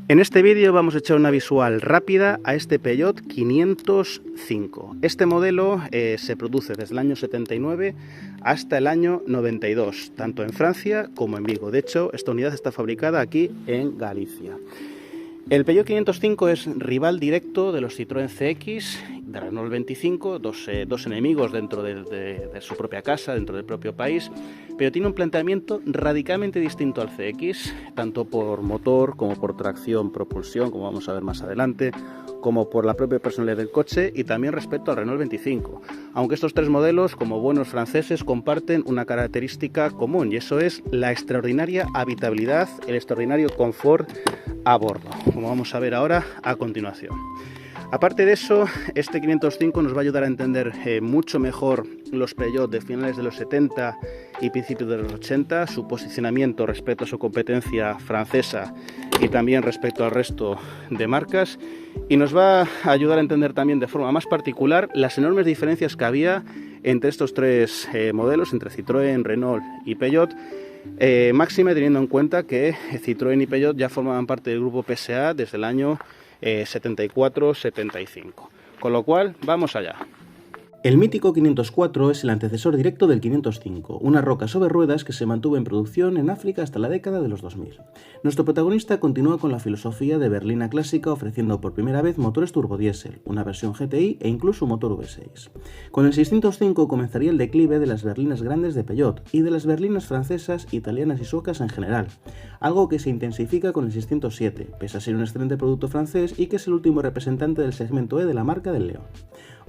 En este vídeo vamos a echar una visual rápida a este Peugeot 505. Este modelo se produce desde el año 79 hasta el año 92, tanto en Francia como en Vigo. De hecho, esta unidad está fabricada aquí en Galicia. El Peugeot 505 es rival directo de los Citroën CX, de Renault 25, dos enemigos dentro de su propia casa, dentro del propio país, pero tiene un planteamiento radicalmente distinto al CX, tanto por motor como por tracción, propulsión, como vamos a ver más adelante, como por la propia personalidad del coche y también respecto al Renault 25. Aunque estos tres modelos, como buenos franceses, comparten una característica común y eso es la extraordinaria habitabilidad, el extraordinario confort a bordo, como vamos a ver ahora a continuación. Aparte de eso, este 505 nos va a ayudar a entender mucho mejor los Peugeot de finales de los 70 y principios de los 80, su posicionamiento respecto a su competencia francesa y también respecto al resto de marcas, y nos va a ayudar a entender también de forma más particular las enormes diferencias que había entre estos tres modelos, entre Citroën, Renault y Peugeot, máxime teniendo en cuenta que Citroën y Peugeot ya formaban parte del grupo PSA desde el año 74-75. Con lo cual, vamos allá. El mítico 504 es el antecesor directo del 505, una roca sobre ruedas que se mantuvo en producción en África hasta la década de los 2000. Nuestro protagonista continúa con la filosofía de berlina clásica, ofreciendo por primera vez motores turbodiesel, una versión GTI e incluso un motor V6. Con el 605 comenzaría el declive de las berlinas grandes de Peugeot y de las berlinas francesas, italianas y suecas en general, algo que se intensifica con el 607, pese a ser un excelente producto francés y que es el último representante del segmento E de la marca del León.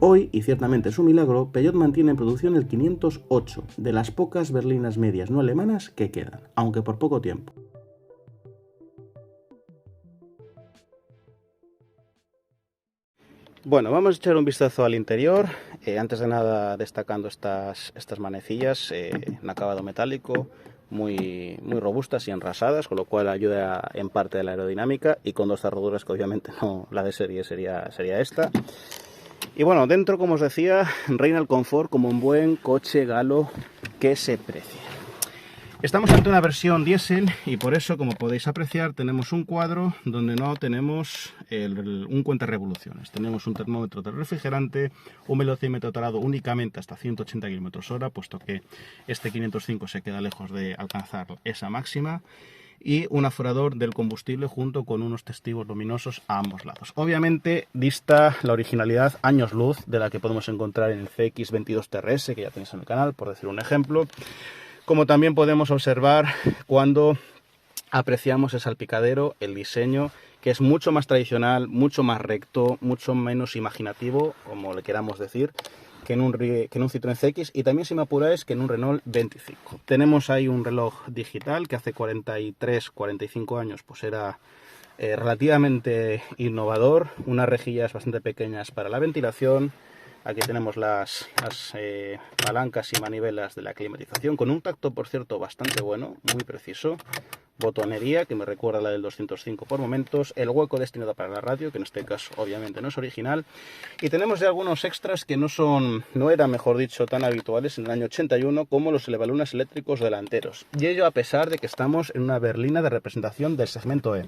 Hoy, y ciertamente es un milagro, Peugeot mantiene en producción el 508, de las pocas berlinas medias no alemanas que quedan, aunque por poco tiempo. Bueno, vamos a echar un vistazo al interior. Antes de nada, destacando estas manecillas en acabado metálico, muy robustas y enrasadas, con lo cual ayuda en parte de la aerodinámica, y con dos cerraduras que obviamente no, la de serie sería esta. Y bueno, dentro, como os decía, reina el confort como un buen coche galo que se precia. Estamos ante una versión diésel y por eso, como podéis apreciar, tenemos un cuadro donde no tenemos un cuenta revoluciones. Tenemos un termómetro de refrigerante, un velocímetro tarado únicamente hasta 180 km/h, puesto que este 505 se queda lejos de alcanzar esa máxima, y un aforador del combustible junto con unos testigos luminosos a ambos lados. Obviamente dista la originalidad años luz de la que podemos encontrar en el CX22 TRS, que ya tenéis en el canal, por decir un ejemplo, como también podemos observar cuando apreciamos el salpicadero, el diseño, que es mucho más tradicional, mucho más recto, mucho menos imaginativo, como le queramos decir, que en un Citroën CX, y también, si me apuráis, que en un Renault 25. Tenemos ahí un reloj digital que hace 43-45 años pues era relativamente innovador, unas rejillas bastante pequeñas para la ventilación. Aquí tenemos las palancas y manivelas de la climatización, con un tacto, por cierto, bastante bueno, muy preciso. Botonería, que me recuerda a la del 205 por momentos. El hueco destinado para la radio, que en este caso obviamente no es original. Y tenemos ya algunos extras que no eran, mejor dicho, tan habituales en el año 81, como los elevalunas eléctricos delanteros. Y ello a pesar de que estamos en una berlina de representación del segmento E.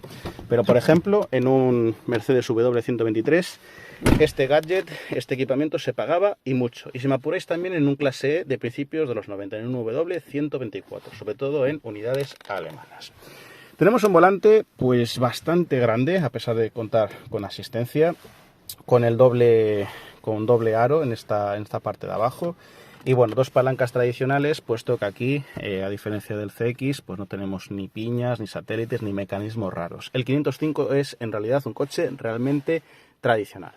Pero, por ejemplo, en un Mercedes W123, este gadget, este equipamiento se pagaba y mucho. Y si me apuráis, también en un clase E de principios de los 90, en un W124, sobre todo en unidades alemanas. Tenemos un volante pues bastante grande, a pesar de contar con asistencia, con doble aro en esta parte de abajo. Y bueno, dos palancas tradicionales, puesto que aquí, a diferencia del CX, pues no tenemos ni piñas, ni satélites, ni mecanismos raros. El 505 es en realidad un coche realmente tradicional.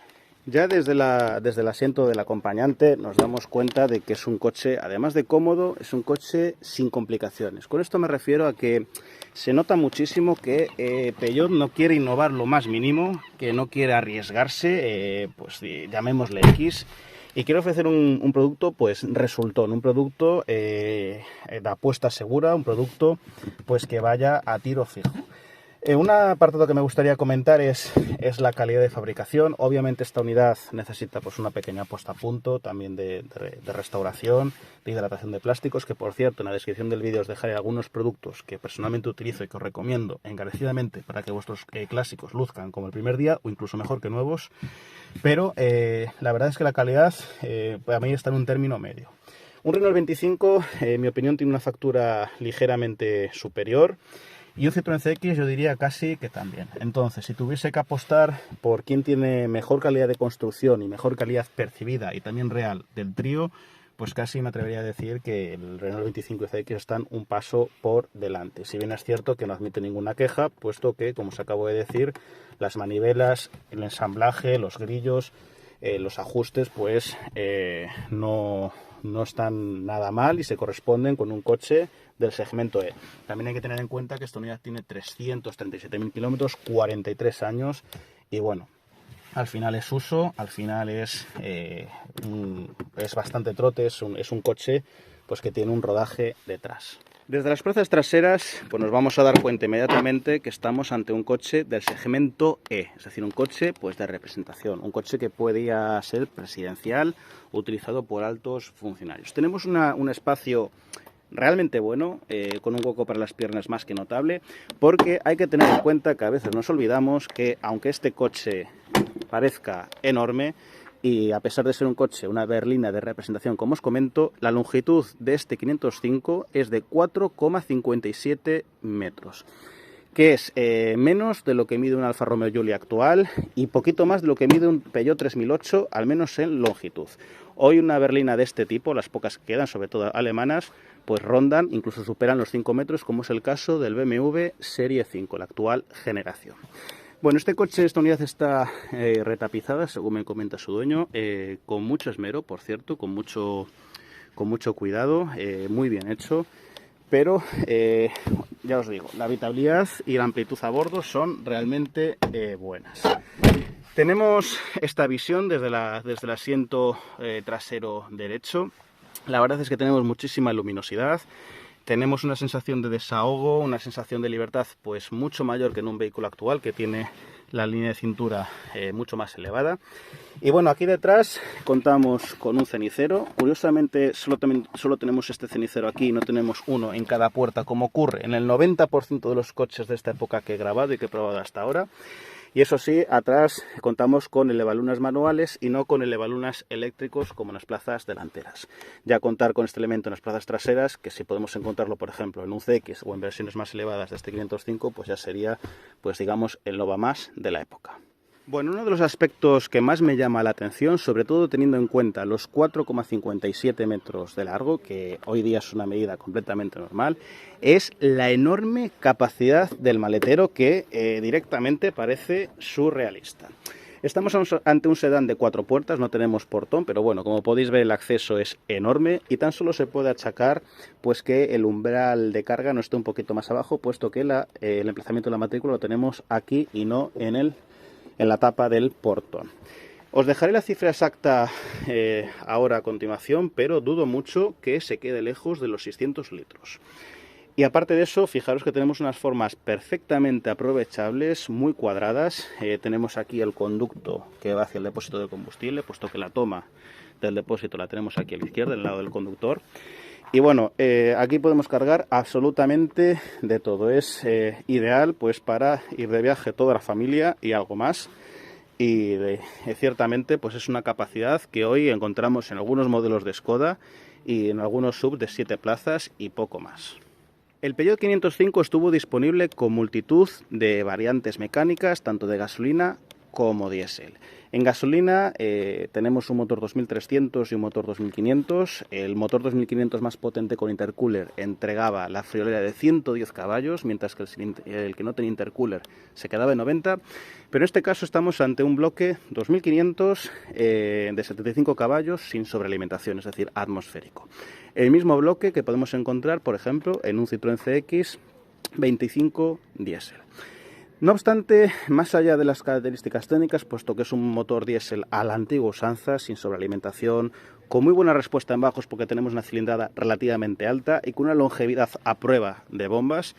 Ya desde el asiento del acompañante nos damos cuenta de que es un coche, además de cómodo, es un coche sin complicaciones. Con esto me refiero a que se nota muchísimo que Peugeot no quiere innovar lo más mínimo, que no quiere arriesgarse, pues llamémosle X, y quiere ofrecer un producto pues resultón, un producto de apuesta segura, un producto pues que vaya a tiro fijo. Un apartado que me gustaría comentar es la calidad de fabricación. Obviamente esta unidad necesita pues una pequeña puesta a punto, también de restauración, de hidratación de plásticos, que por cierto en la descripción del vídeo os dejaré algunos productos que personalmente utilizo y que os recomiendo encarecidamente para que vuestros clásicos luzcan como el primer día o incluso mejor que nuevos. Pero la verdad es que la calidad para mí está en un término medio. Un Renault 25, en mi opinión, tiene una factura ligeramente superior. Y un Citroën CX yo diría casi que también. Entonces, si tuviese que apostar por quién tiene mejor calidad de construcción y mejor calidad percibida y también real del trío, pues casi me atrevería a decir que el Renault 25 CX están un paso por delante. Si bien es cierto que no admite ninguna queja, puesto que, como os acabo de decir, las manivelas, el ensamblaje, los grillos, los ajustes, pues no están nada mal y se corresponden con un coche del segmento E. También hay que tener en cuenta que esta unidad tiene 337.000 kilómetros, 43 años y bueno, al final es uso, al final es bastante trote, es un coche pues que tiene un rodaje detrás. Desde las plazas traseras pues nos vamos a dar cuenta inmediatamente que estamos ante un coche del segmento E, es decir, un coche pues de representación, un coche que podría ser presidencial, utilizado por altos funcionarios. Tenemos un espacio realmente bueno, con un hueco para las piernas más que notable, porque hay que tener en cuenta que a veces nos olvidamos que aunque este coche parezca enorme, y a pesar de ser un coche, una berlina de representación, como os comento, la longitud de este 505 es de 4,57 metros, que es menos de lo que mide un Alfa Romeo Giulia actual y poquito más de lo que mide un Peugeot 3008, al menos en longitud. Hoy una berlina de este tipo, las pocas que quedan, sobre todo alemanas, pues rondan, incluso superan los 5 metros, como es el caso del BMW Serie 5, la actual generación. Bueno, este coche, esta unidad está retapizada, según me comenta su dueño, con mucho esmero, por cierto, con mucho cuidado, muy bien hecho. Pero ya os digo, la habitabilidad y la amplitud a bordo son realmente buenas. Tenemos esta visión desde el asiento trasero derecho. La verdad es que tenemos muchísima luminosidad. Tenemos una sensación de desahogo, una sensación de libertad pues mucho mayor que en un vehículo actual que tiene la línea de cintura mucho más elevada. Y bueno, aquí detrás contamos con un cenicero. Curiosamente solo tenemos este cenicero aquí, no tenemos uno en cada puerta como ocurre en el 90% de los coches de esta época que he grabado y que he probado hasta ahora. Y eso sí, atrás contamos con elevalunas manuales y no con elevalunas eléctricos como en las plazas delanteras. Ya contar con este elemento en las plazas traseras, que si podemos encontrarlo, por ejemplo, en un CX o en versiones más elevadas de este 505, pues ya sería, pues digamos, el Nova Más de la época. Bueno, uno de los aspectos que más me llama la atención, sobre todo teniendo en cuenta los 4,57 metros de largo, que hoy día es una medida completamente normal, es la enorme capacidad del maletero que directamente parece surrealista. Estamos ante un sedán de 4 puertas, no tenemos portón, pero bueno, como podéis ver el acceso es enorme y tan solo se puede achacar pues que el umbral de carga no esté un poquito más abajo, puesto que el emplazamiento de la matrícula lo tenemos aquí y no en la tapa del portón. Os dejaré la cifra exacta ahora a continuación, pero dudo mucho que se quede lejos de los 600 litros. Y aparte de eso, fijaros que tenemos unas formas perfectamente aprovechables, muy cuadradas. Tenemos aquí el conducto que va hacia el depósito de combustible, puesto que la toma del depósito la tenemos aquí a la izquierda, al lado del conductor. Y bueno, aquí podemos cargar absolutamente de todo. Es ideal pues para ir de viaje toda la familia y algo más. Y ciertamente pues es una capacidad que hoy encontramos en algunos modelos de Skoda y en algunos SUV de 7 plazas y poco más. El Peugeot 505 estuvo disponible con multitud de variantes mecánicas, tanto de gasolina como diésel. En gasolina tenemos un motor 2300 y un motor 2500. El motor 2500 más potente con intercooler entregaba la friolera de 110 caballos, mientras que el que no tenía intercooler se quedaba en 90. Pero en este caso estamos ante un bloque 2500 de 75 caballos sin sobrealimentación, es decir, atmosférico. El mismo bloque que podemos encontrar, por ejemplo, en un Citroën CX 25 diésel. No obstante, más allá de las características técnicas, puesto que es un motor diésel a la antigua usanza, sin sobrealimentación, con muy buena respuesta en bajos porque tenemos una cilindrada relativamente alta y con una longevidad a prueba de bombas,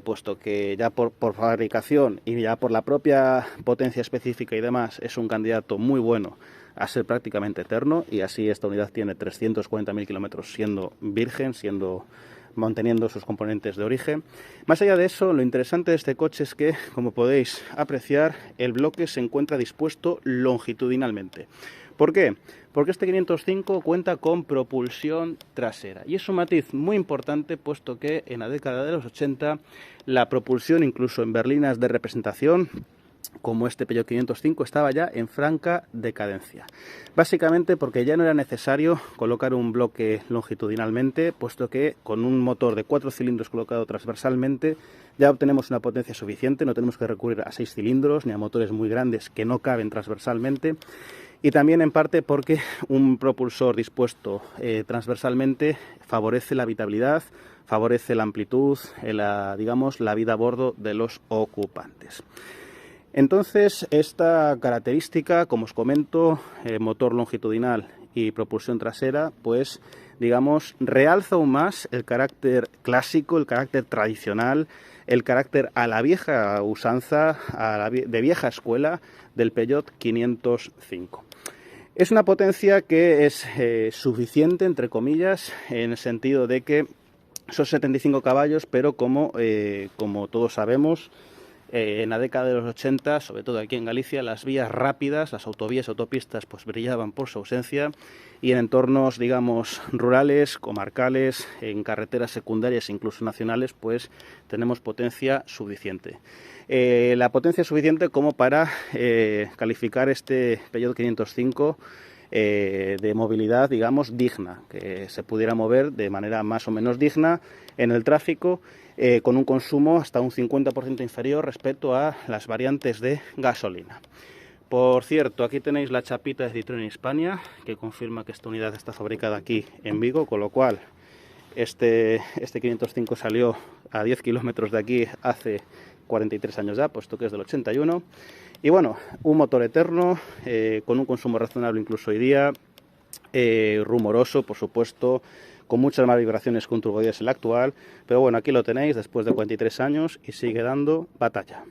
puesto que ya por fabricación y ya por la propia potencia específica y demás es un candidato muy bueno a ser prácticamente eterno, y así esta unidad tiene 340.000 kilómetros siendo virgen, manteniendo sus componentes de origen. Más allá de eso, lo interesante de este coche es que, como podéis apreciar, el bloque se encuentra dispuesto longitudinalmente. ¿Por qué? Porque este 505 cuenta con propulsión trasera, y es un matiz muy importante, puesto que en la década de los 80 la propulsión, incluso en berlinas de representación como este Peugeot 505, estaba ya en franca decadencia. Básicamente porque ya no era necesario colocar un bloque longitudinalmente, puesto que con un motor de 4 cilindros colocado transversalmente ya obtenemos una potencia suficiente, no tenemos que recurrir a 6 cilindros ni a motores muy grandes que no caben transversalmente. Y también en parte porque un propulsor dispuesto transversalmente favorece la habitabilidad, favorece la amplitud, digamos, la vida a bordo de los ocupantes. Entonces, esta característica, como os comento, motor longitudinal y propulsión trasera, pues digamos, realza aún más el carácter clásico, el carácter tradicional, el carácter a la vieja usanza, de vieja escuela del Peugeot 505. Es una potencia que es suficiente, entre comillas, en el sentido de que son 75 caballos, pero como todos sabemos, en la década de los 80, sobre todo aquí en Galicia, las vías rápidas, las autovías, autopistas, pues brillaban por su ausencia, y en entornos, digamos, rurales, comarcales, en carreteras secundarias, incluso nacionales, pues tenemos potencia suficiente. La potencia suficiente como para calificar este Peugeot 505 de movilidad, digamos, digna, que se pudiera mover de manera más o menos digna en el tráfico, con un consumo hasta un 50% inferior respecto a las variantes de gasolina. Por cierto, aquí tenéis la chapita de Citroën Hispania, que confirma que esta unidad está fabricada aquí en Vigo, con lo cual este 505 salió a 10 kilómetros de aquí hace 43 años ya, puesto que es del 81. Y bueno, un motor eterno, con un consumo razonable incluso hoy día, rumoroso, por supuesto, con muchas más vibraciones que un turbodiesel actual, pero bueno, aquí lo tenéis después de 43 años y sigue dando batalla.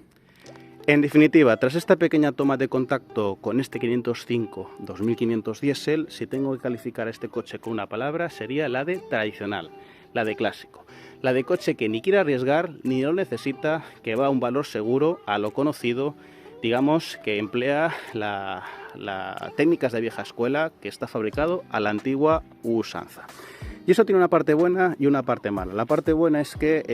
En definitiva, tras esta pequeña toma de contacto con este 505 2500 diésel, si tengo que calificar este coche con una palabra, sería la de tradicional, la de clásico, la de coche que ni quiere arriesgar ni lo necesita, que va a un valor seguro, a lo conocido, digamos, que emplea las técnicas de vieja escuela, que está fabricado a la antigua usanza. Y eso tiene una parte buena y una parte mala. La parte buena es que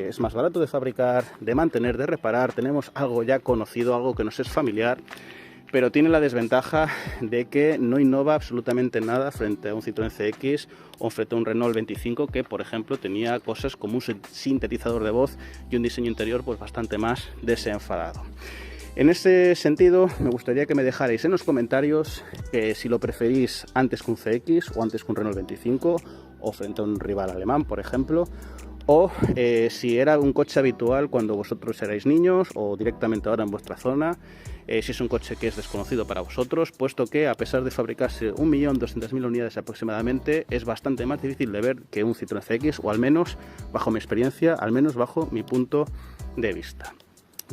es más barato de fabricar, de mantener, de reparar. Tenemos algo ya conocido, algo que nos es familiar, pero tiene la desventaja de que no innova absolutamente nada frente a un Citroën CX o frente a un Renault 25, que por ejemplo tenía cosas como un sintetizador de voz y un diseño interior pues bastante más desenfadado. En ese sentido, me gustaría que me dejarais en los comentarios si lo preferís antes que un CX o antes que un Renault 25 o frente a un rival alemán, por ejemplo, o si era un coche habitual cuando vosotros erais niños o directamente ahora en vuestra zona, si es un coche que es desconocido para vosotros, puesto que a pesar de fabricarse 1.200.000 unidades aproximadamente, es bastante más difícil de ver que un Citroën CX, o al menos bajo mi experiencia, al menos bajo mi punto de vista.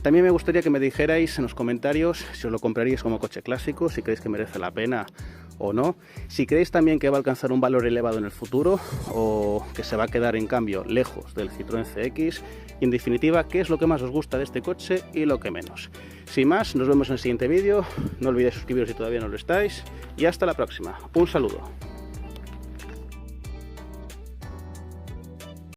También me gustaría que me dijerais en los comentarios si os lo compraríais como coche clásico, si creéis que merece la pena o no, si creéis también que va a alcanzar un valor elevado en el futuro o que se va a quedar en cambio lejos del Citroën CX, y en definitiva, qué es lo que más os gusta de este coche y lo que menos. Sin más, nos vemos en el siguiente vídeo, no olvidéis suscribiros si todavía no lo estáis, y hasta la próxima. Un saludo.